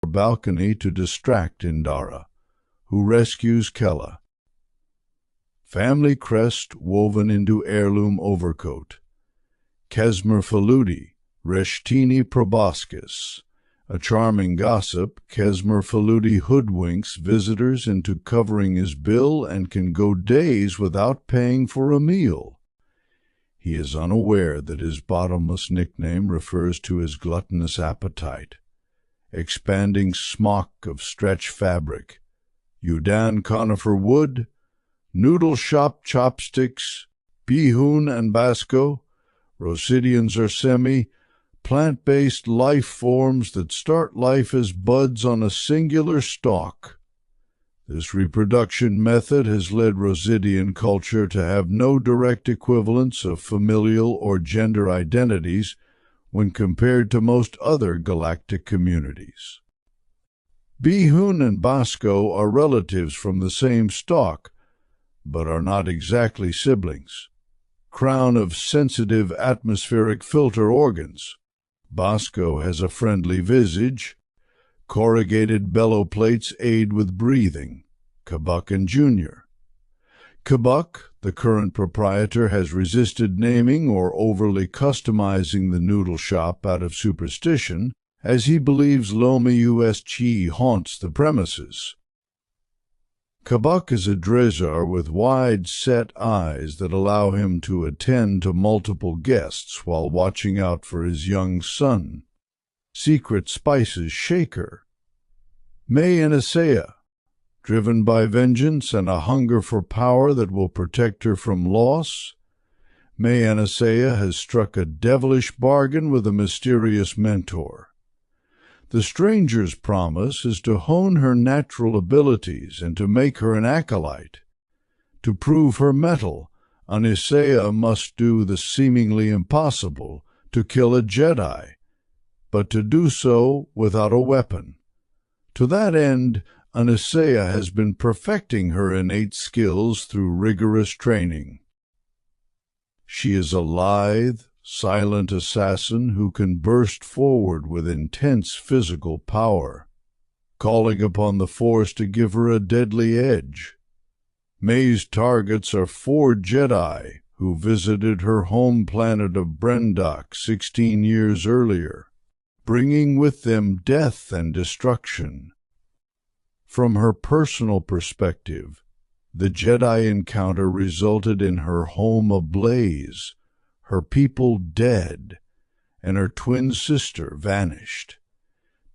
balcony to distract Indara, who rescues Kella. Family crest woven into heirloom overcoat. Kesmer Faludi, Reshtini proboscis. A charming gossip, Kesmer Faludi hoodwinks visitors into covering his bill and can go days without paying for a meal. He is unaware that his bottomless nickname refers to his gluttonous appetite. Expanding smock of stretch fabric, Udan conifer wood, noodle shop chopsticks, bihun and basco, Rosidians are plant-based life forms that start life as buds on a singular stalk. This reproduction method has led Rosidian culture to have no direct equivalence of familial or gender identities when compared to most other galactic communities. Bihun and Basco are relatives from the same stock, but are not exactly siblings. Crown of sensitive atmospheric filter organs. Basco has a friendly visage. Corrugated bellow plates aid with breathing. Kabuk and Jr. Kabuk, the current proprietor, has resisted naming or overly customizing the noodle shop out of superstition, as he believes Lomi US Chi haunts the premises. Kabuk is a Drizar with wide-set eyes that allow him to attend to multiple guests while watching out for his young son. Secret Spices Shaker. May Anasea, driven by vengeance and a hunger for power that will protect her from loss, May Anasea has struck a devilish bargain with a mysterious mentor. The stranger's promise is to hone her natural abilities and to make her an acolyte. To prove her mettle, Anasea must do the seemingly impossible, to kill a Jedi, but to do so without a weapon. To that end, Anasea has been perfecting her innate skills through rigorous training. She is a lithe, silent assassin who can burst forward with intense physical power, calling upon the Force to give her a deadly edge. May's targets are 4 Jedi who visited her home planet of Brendok 16 years earlier, bringing with them death and destruction. From her personal perspective, the Jedi encounter resulted in her home ablaze, her people dead, and her twin sister vanished.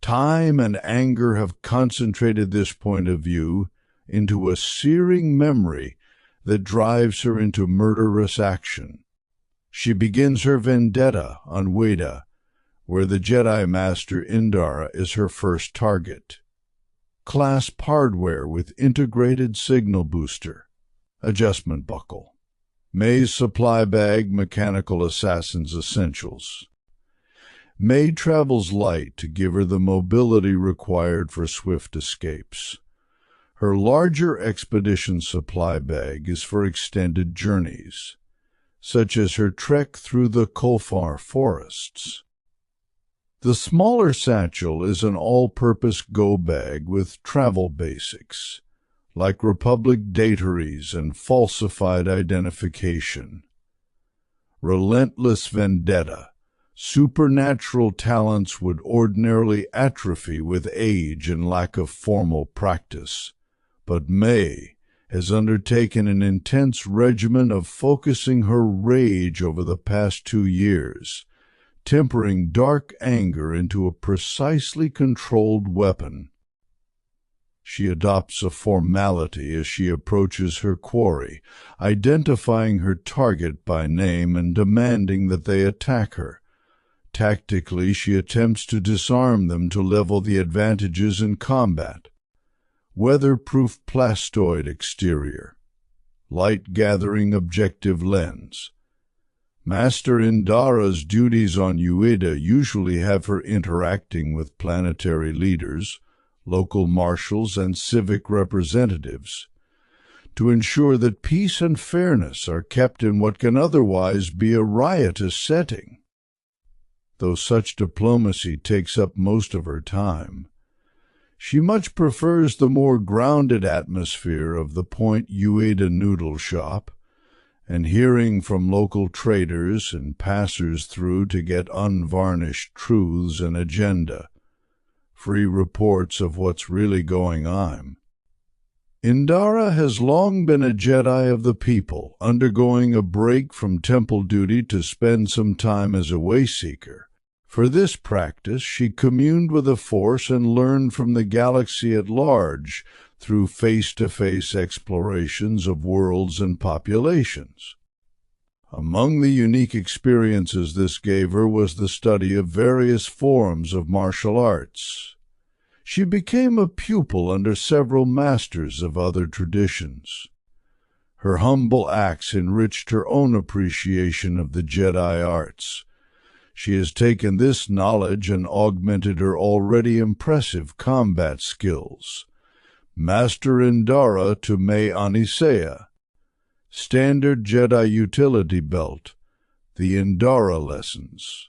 Time and anger have concentrated this point of view into a searing memory that drives her into murderous action. She begins her vendetta on Weda, where the Jedi Master Indara is her first target. Clasp hardware with integrated signal booster. Adjustment buckle. May's supply bag, mechanical assassin's essentials. May travels light to give her the mobility required for swift escapes. Her larger expedition supply bag is for extended journeys, such as her trek through the Kolfar forests. The smaller satchel is an all-purpose go bag with travel basics, like Republic dataries and falsified identification. Relentless vendetta. Supernatural talents would ordinarily atrophy with age and lack of formal practice, but May has undertaken an intense regimen of focusing her rage over the past 2 years, tempering dark anger into a precisely controlled weapon. She adopts a formality as she approaches her quarry, identifying her target by name and demanding that they attack her. Tactically, she attempts to disarm them to level the advantages in combat. Weatherproof plastoid exterior. Light-gathering objective lens. Master Indara's duties on Ueda usually have her interacting with planetary leaders, local marshals, and civic representatives, to ensure that peace and fairness are kept in what can otherwise be a riotous setting. Though such diplomacy takes up most of her time, She much prefers the more grounded atmosphere of the Point Ueda noodle shop, and hearing from local traders and passers-through to get unvarnished truths and agenda, free reports of what's really going on. Indara has long been a Jedi of the people, undergoing a break from temple duty to spend some time as a wayseeker. For this practice, she communed with the Force and learned from the galaxy at large through face-to-face explorations of worlds and populations. Among the unique experiences this gave her was the study of various forms of martial arts. She became a pupil under several masters of other traditions. Her humble acts enriched her own appreciation of the Jedi arts. She has taken this knowledge and augmented her already impressive combat skills. Master Indara to Me Anisea. Standard Jedi Utility Belt. The Indara Lessons.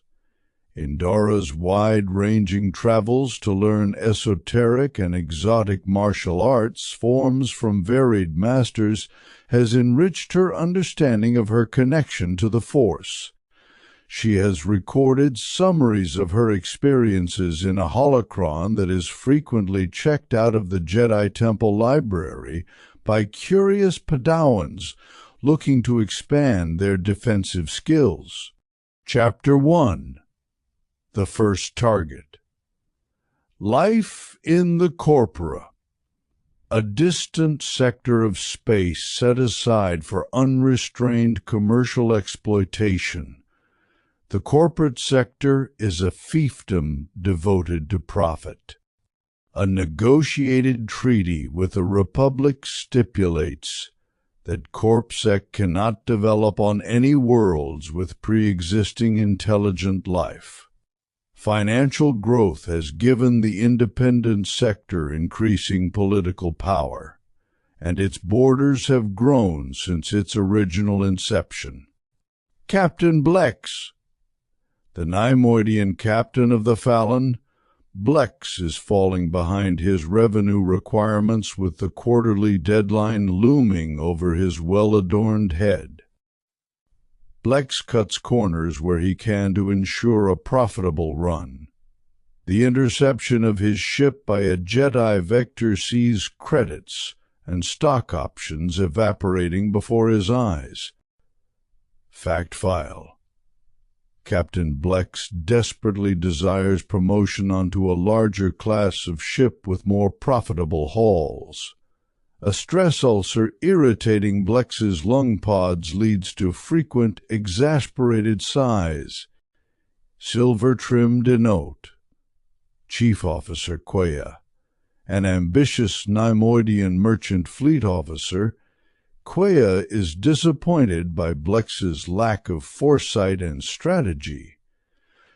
Indara's wide-ranging travels to learn esoteric and exotic martial arts forms from varied masters has enriched her understanding of her connection to the Force. She has recorded summaries of her experiences in a holocron that is frequently checked out of the Jedi Temple Library by curious Padawans looking to expand their defensive skills. Chapter 1. The First Target. Life in the Corpora. A distant sector of space set aside for unrestrained commercial exploitation. The corporate sector is a fiefdom devoted to profit. A negotiated treaty with the Republic stipulates that CorpSec cannot develop on any worlds with pre-existing intelligent life. Financial growth has given the independent sector increasing political power, and its borders have grown since its original inception. Captain Blex. The Neimoidian captain of the Fallon, Blex is falling behind his revenue requirements with the quarterly deadline looming over his well-adorned head. Blex cuts corners where he can to ensure a profitable run. The interception of his ship by a Jedi vector sees credits and stock options evaporating before his eyes. Fact file. Captain Blex desperately desires promotion onto a larger class of ship with more profitable hauls. A stress ulcer irritating Blex's lung pods leads to frequent exasperated sighs. Silver-trimmed denote. Chief Officer Quaya, an ambitious Neimoidian merchant fleet officer, Quaya is disappointed by Blex's lack of foresight and strategy.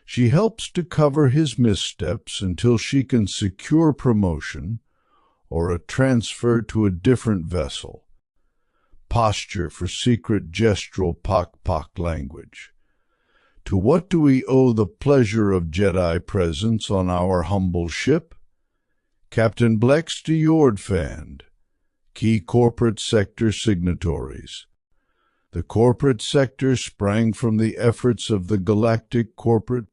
She helps to cover his missteps until she can secure promotion or a transfer to a different vessel. Posture for secret gestural Pak language. To what do we owe the pleasure of Jedi presence on our humble ship? Captain Blex de Yordfand. Key corporate sector signatories. The corporate sector sprang from the efforts of the Galactic Corporate